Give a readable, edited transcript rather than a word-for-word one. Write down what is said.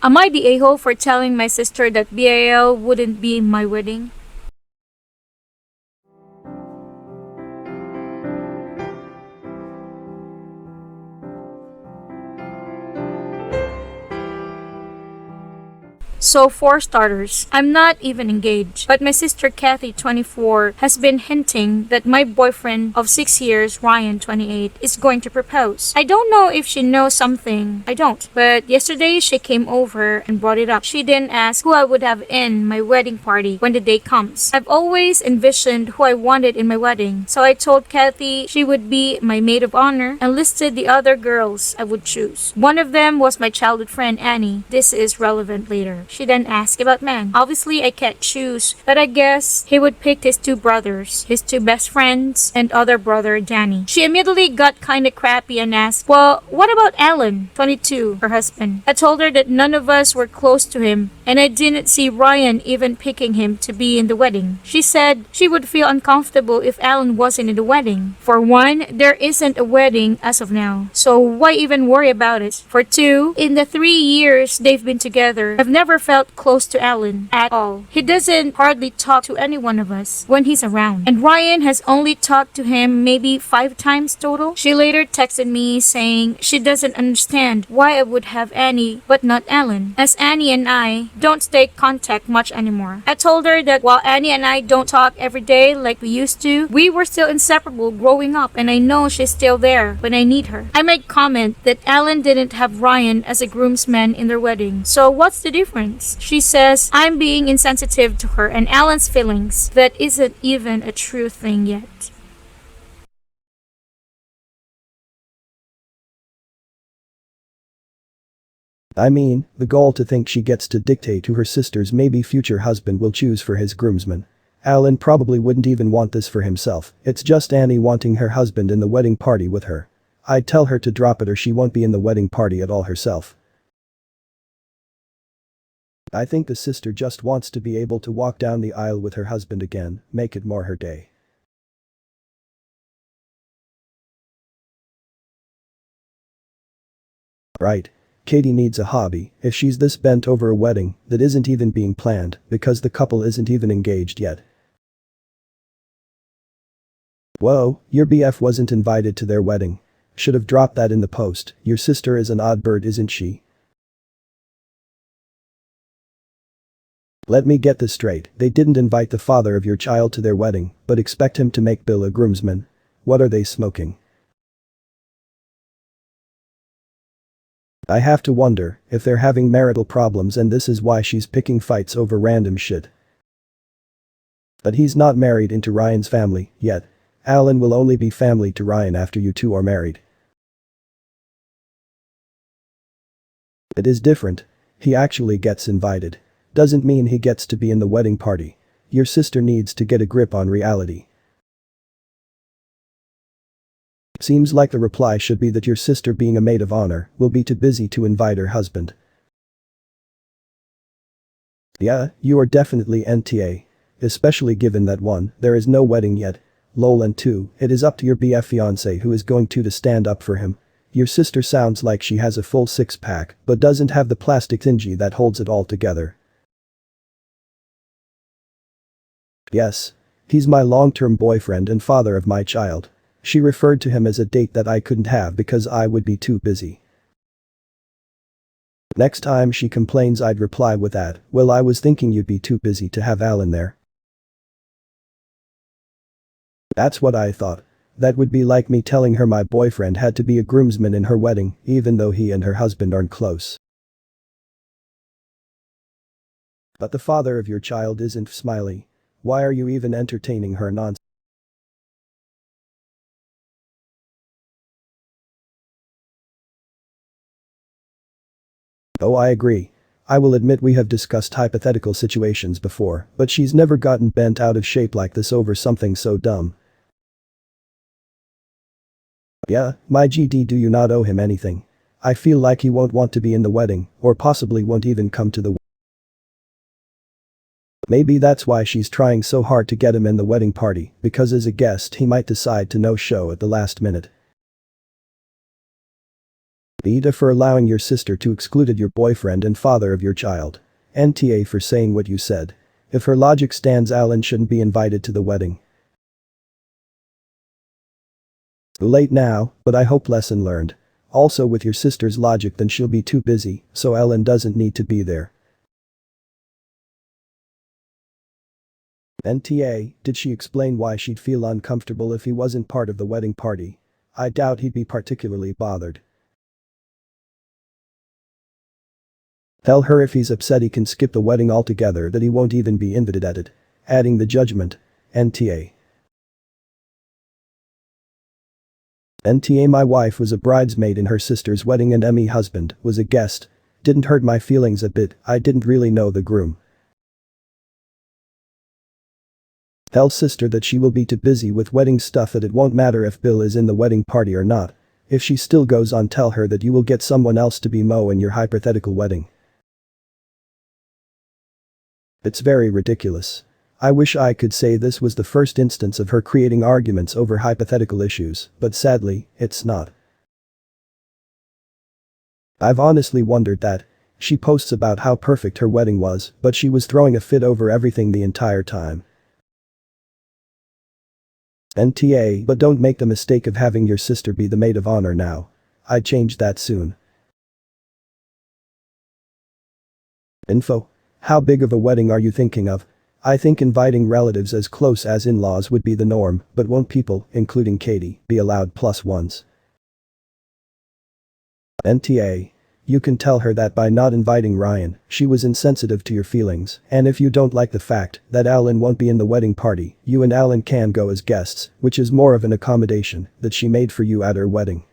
Am I the a-hole for telling my sister that BIL wouldn't be my wedding? So for starters, I'm not even engaged, but my sister Kathy, 24, has been hinting that my boyfriend of 6 years, Ryan, 28, is going to propose. I don't know if she knows something. I don't. But yesterday she came over and brought it up. She didn't ask who I would have in my wedding party when the day comes. I've always envisioned who I wanted in my wedding, so I told Kathy she would be my maid of honor and listed the other girls I would choose. One of them was my childhood friend Annie. This is relevant later. She then asked about men. Obviously, I can't choose, but I guess he would pick his two brothers, his two best friends, and other brother, Danny. She immediately got kinda crappy and asked, well, what about Alan, 22, her husband? I told her that none of us were close to him, and I didn't see Ryan even picking him to be in the wedding. She said she would feel uncomfortable if Alan wasn't in the wedding. For one, there isn't a wedding as of now, so why even worry about it? For two, in the 3 years they've been together, I've never felt close to Alan at all. He doesn't hardly talk to any one of us when he's around. And Ryan has only talked to him maybe 5 times total. She later texted me saying she doesn't understand why I would have Annie but not Alan, as Annie and I don't stay contact much anymore. I told her that while Annie and I don't talk every day like we used to, we were still inseparable growing up, and I know she's still there when I need her. I made comment that Alan didn't have Ryan as a groomsman in their wedding, so what's the difference? She says I'm being insensitive to her and Alan's feelings. That isn't even a true thing yet. I mean, the goal to think she gets to dictate who her sister's maybe future husband will choose for his groomsman. Alan probably wouldn't even want this for himself. It's just Annie wanting her husband in the wedding party with her. I'd tell her to drop it or she won't be in the wedding party at all herself. I think the sister just wants to be able to walk down the aisle with her husband again, make it more her day. Right. Katie needs a hobby if she's this bent over a wedding that isn't even being planned because the couple isn't even engaged yet. Whoa, your BF wasn't invited to their wedding. Should have dropped that in the post. Your sister is an odd bird, isn't she? Let me get this straight, they didn't invite the father of your child to their wedding, but expect him to make Bill a groomsman. What are they smoking? I have to wonder if they're having marital problems and this is why she's picking fights over random shit. But he's not married into Ryan's family yet. Alan will only be family to Ryan after you two are married. It is different. He actually gets invited. Doesn't mean he gets to be in the wedding party. Your sister needs to get a grip on reality. Seems like the reply should be that your sister, being a maid of honor, will be too busy to invite her husband. Yeah, you are definitely NTA. Especially given that 1, there is no wedding yet. Lol, and 2, it is up to your BF fiancé who is going to stand up for him. Your sister sounds like she has a full 6-pack but doesn't have the plastic thingy that holds it all together. Yes. He's my long-term boyfriend and father of my child. She referred to him as a date that I couldn't have because I would be too busy. Next time she complains I'd reply with that, well, I was thinking you'd be too busy to have Alan there. That's what I thought. That would be like me telling her my boyfriend had to be a groomsman in her wedding, even though he and her husband aren't close. But the father of your child isn't Smiley. Why are you even entertaining her nonsense? Oh, I agree. I will admit we have discussed hypothetical situations before, but she's never gotten bent out of shape like this over something so dumb. Yeah, my GD, do you not owe him anything? I feel like he won't want to be in the wedding, or possibly won't even come to the wedding. Maybe that's why she's trying so hard to get him in the wedding party, because as a guest he might decide to no-show at the last minute. AITA for allowing your sister to excluded your boyfriend and father of your child. NTA for saying what you said. If her logic stands, Alan shouldn't be invited to the wedding. Late now, but I hope lesson learned. Also with your sister's logic, then she'll be too busy, so Ellen doesn't need to be there. NTA, did she explain why she'd feel uncomfortable if he wasn't part of the wedding party? I doubt he'd be particularly bothered. Tell her if he's upset he can skip the wedding altogether, that he won't even be invited at it. Adding the judgment. NTA. NTA, my wife was a bridesmaid in her sister's wedding and Emmy husband was a guest. Didn't hurt my feelings a bit, I didn't really know the groom. Tell sister that she will be too busy with wedding stuff that it won't matter if Bill is in the wedding party or not. If she still goes on, tell her that you will get someone else to be Mo in your hypothetical wedding. It's very ridiculous. I wish I could say this was the first instance of her creating arguments over hypothetical issues, but sadly, it's not. I've honestly wondered that. She posts about how perfect her wedding was, but she was throwing a fit over everything the entire time. NTA, but don't make the mistake of having your sister be the maid of honor now. I'd change that soon. Info. How big of a wedding are you thinking of? I think inviting relatives as close as in-laws would be the norm, but won't people, including Katie, be allowed +1s? NTA. You can tell her that by not inviting Ryan, she was insensitive to your feelings, and if you don't like the fact that Alan won't be in the wedding party, you and Alan can go as guests, which is more of an accommodation that she made for you at her wedding.